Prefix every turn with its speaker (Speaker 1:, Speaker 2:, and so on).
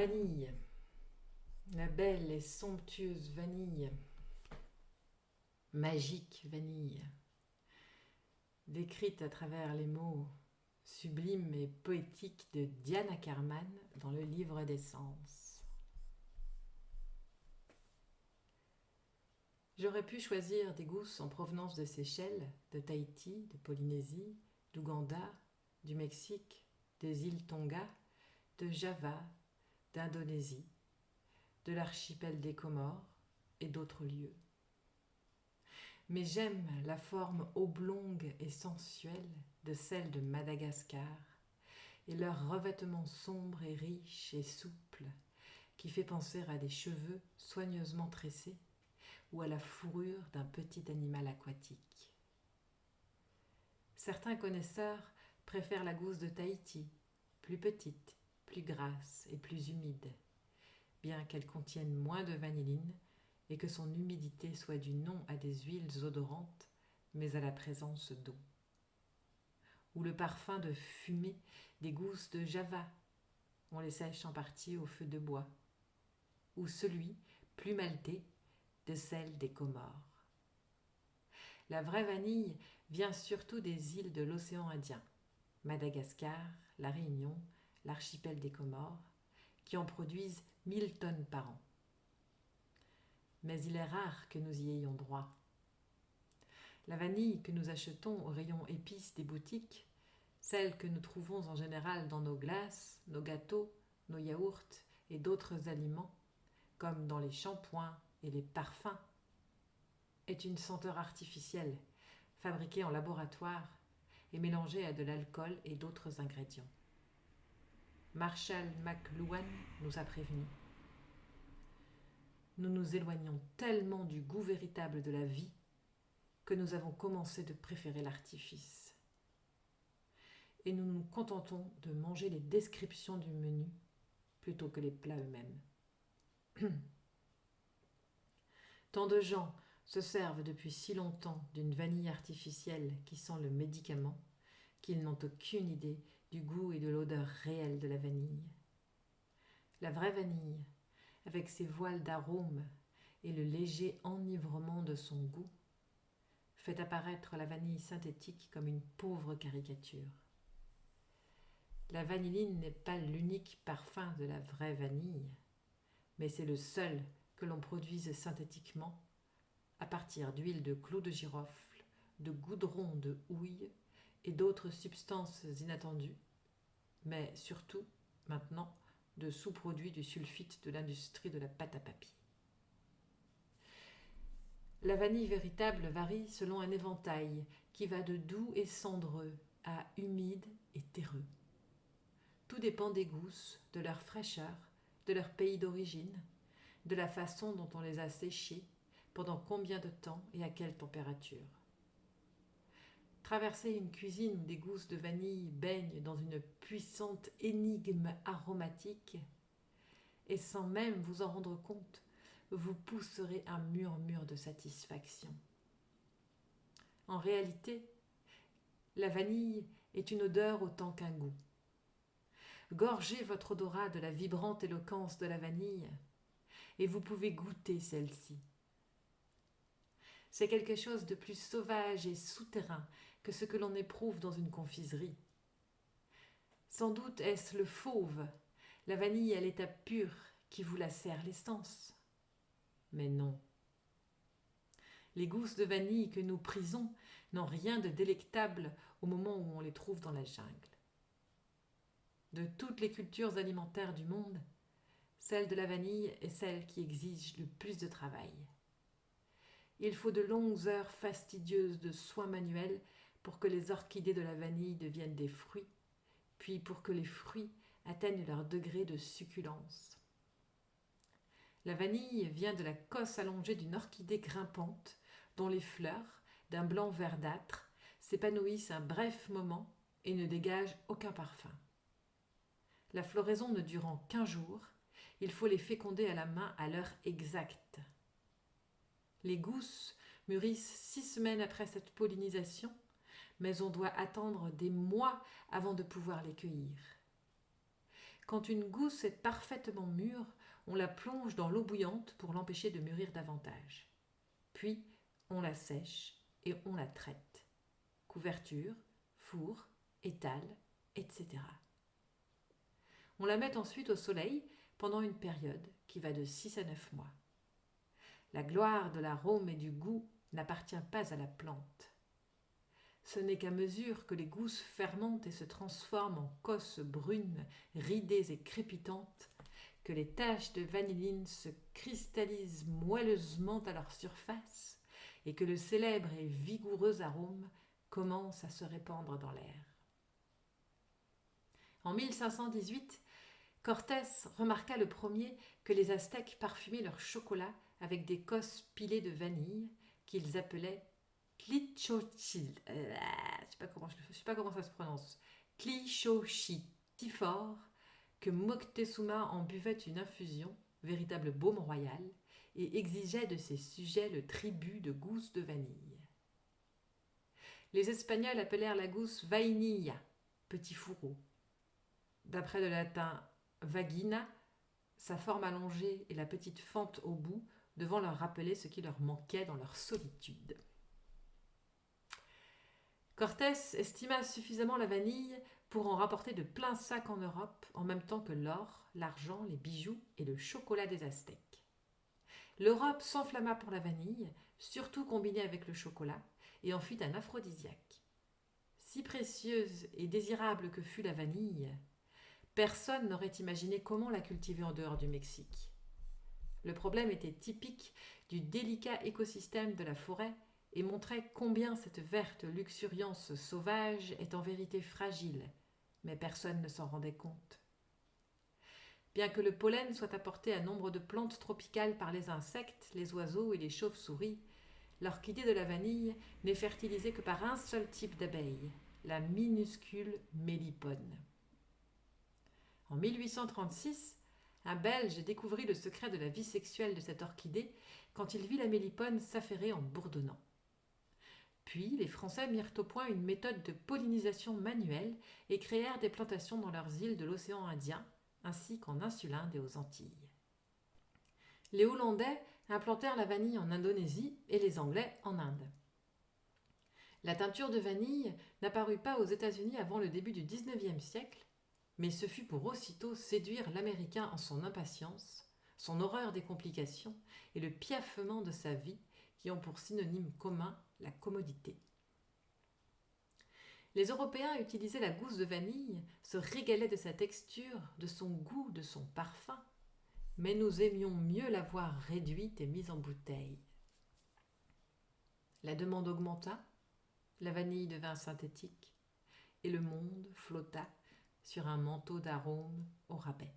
Speaker 1: vanille, la belle et somptueuse vanille, magique vanille, décrite à travers les mots sublimes et poétiques de Diana Kerman dans le livre d'essence. J'aurais pu choisir des gousses en provenance de Seychelles, de Tahiti, de Polynésie, d'Ouganda, du Mexique, des îles Tonga, de Java, d'Indonésie, de l'archipel des Comores et d'autres lieux. Mais j'aime la forme oblongue et sensuelle de celle de Madagascar et leur revêtement sombre et riche et souple qui fait penser à des cheveux soigneusement tressés ou à la fourrure d'un petit animal aquatique. Certains connaisseurs préfèrent la gousse de Tahiti, plus petite, plus grasse et plus humide, bien qu'elle contienne moins de vanilline et que son humidité soit due non à des huiles odorantes, mais à la présence d'eau. Ou le parfum de fumée des gousses de Java, on les sèche en partie au feu de bois. Ou celui, plus maltais, de celle des Comores. La vraie vanille vient surtout des îles de l'océan Indien, Madagascar, la Réunion, l'archipel des Comores, qui en produisent 1000 tonnes par an. Mais il est rare que nous y ayons droit. La vanille que nous achetons au rayon épices des boutiques, celle que nous trouvons en général dans nos glaces, nos gâteaux, nos yaourts et d'autres aliments, comme dans les shampoings et les parfums, est une senteur artificielle, fabriquée en laboratoire et mélangée à de l'alcool et d'autres ingrédients. Marshall McLuhan nous a prévenus. Nous nous éloignons tellement du goût véritable de la vie que nous avons commencé de préférer l'artifice. Et nous nous contentons de manger les descriptions du menu plutôt que les plats eux-mêmes. Tant de gens se servent depuis si longtemps d'une vanille artificielle qui sent le médicament qu'ils n'ont aucune idée du goût et de l'odeur réelle de la vanille. La vraie vanille, avec ses voiles d'arômes et le léger enivrement de son goût, fait apparaître la vanille synthétique comme une pauvre caricature. La vanilline n'est pas l'unique parfum de la vraie vanille, mais c'est le seul que l'on produise synthétiquement à partir d'huile de clous de girofle, de goudron de houille et d'autres substances inattendues, mais surtout, maintenant, de sous-produits du sulfite de l'industrie de la pâte à papier. La vanille véritable varie selon un éventail qui va de doux et cendreux à humide et terreux. Tout dépend des gousses, de leur fraîcheur, de leur pays d'origine, de la façon dont on les a séchées, pendant combien de temps et à quelle température. Traverser une cuisine où des gousses de vanille baignent dans une puissante énigme aromatique, et sans même vous en rendre compte, vous pousserez un murmure de satisfaction. En réalité, la vanille est une odeur autant qu'un goût. Gorgez votre odorat de la vibrante éloquence de la vanille, et vous pouvez goûter celle-ci. C'est quelque chose de plus sauvage et souterrain que ce que l'on éprouve dans une confiserie. Sans doute est-ce le fauve, la vanille à l'état pur, qui vous la sert l'essence. Mais non. Les gousses de vanille que nous prisons n'ont rien de délectable au moment où on les trouve dans la jungle. De toutes les cultures alimentaires du monde, celle de la vanille est celle qui exige le plus de travail. Il faut de longues heures fastidieuses de soins manuels pour que les orchidées de la vanille deviennent des fruits, puis pour que les fruits atteignent leur degré de succulence. La vanille vient de la cosse allongée d'une orchidée grimpante dont les fleurs, d'un blanc verdâtre, s'épanouissent un bref moment et ne dégagent aucun parfum. La floraison ne durant qu'1 jour, il faut les féconder à la main à l'heure exacte. Les gousses mûrissent 6 semaines après cette pollinisation, mais on doit attendre des mois avant de pouvoir les cueillir. Quand une gousse est parfaitement mûre, on la plonge dans l'eau bouillante pour l'empêcher de mûrir davantage. Puis, on la sèche et on la traite. Couverture, four, étal, etc. On la met ensuite au soleil pendant une période qui va de 6 à 9 mois. La gloire de l'arôme et du goût n'appartient pas à la plante. Ce n'est qu'à mesure que les gousses fermentent et se transforment en cosses brunes, ridées et crépitantes, que les taches de vanilline se cristallisent moelleusement à leur surface et que le célèbre et vigoureux arôme commence à se répandre dans l'air. En 1518, Cortés remarqua le premier que les Aztèques parfumaient leur chocolat avec des cosses pilées de vanille qu'ils appelaient Tlichochil. Je ne sais pas comment ça se prononce. Tlichochi, si fort que Moctezuma en buvait une infusion, véritable baume royal, et exigeait de ses sujets le tribut de gousses de vanille. Les Espagnols appelèrent la gousse vainilla, petit fourreau. D'après le latin vagina, sa forme allongée et la petite fente au bout devant leur rappeler ce qui leur manquait dans leur solitude. Cortés estima suffisamment la vanille pour en rapporter de plein sac en Europe, en même temps que l'or, l'argent, les bijoux et le chocolat des Aztèques. L'Europe s'enflamma pour la vanille, surtout combinée avec le chocolat, et en fit un aphrodisiaque. Si précieuse et désirable que fût la vanille, personne n'aurait imaginé comment la cultiver en dehors du Mexique. Le problème était typique du délicat écosystème de la forêt et montrait combien cette verte luxuriance sauvage est en vérité fragile, mais personne ne s'en rendait compte. Bien que le pollen soit apporté à nombre de plantes tropicales par les insectes, les oiseaux et les chauves-souris, l'orchidée de la vanille n'est fertilisée que par un seul type d'abeille, la minuscule mélipone. En 1836, un Belge découvrit le secret de la vie sexuelle de cette orchidée quand il vit la mélipone s'affairer en bourdonnant. Puis, les Français mirent au point une méthode de pollinisation manuelle et créèrent des plantations dans leurs îles de l'océan Indien, ainsi qu'en Insulinde et aux Antilles. Les Hollandais implantèrent la vanille en Indonésie et les Anglais en Inde. La teinture de vanille n'apparut pas aux États-Unis avant le début du XIXe siècle, mais ce fut pour aussitôt séduire l'Américain en son impatience, son horreur des complications et le piaffement de sa vie qui ont pour synonyme commun la commodité. Les Européens utilisaient la gousse de vanille, se régalaient de sa texture, de son goût, de son parfum, mais nous aimions mieux la voir réduite et mise en bouteille. La demande augmenta, la vanille devint synthétique, et le monde flotta sur un manteau d'arômes au rabais.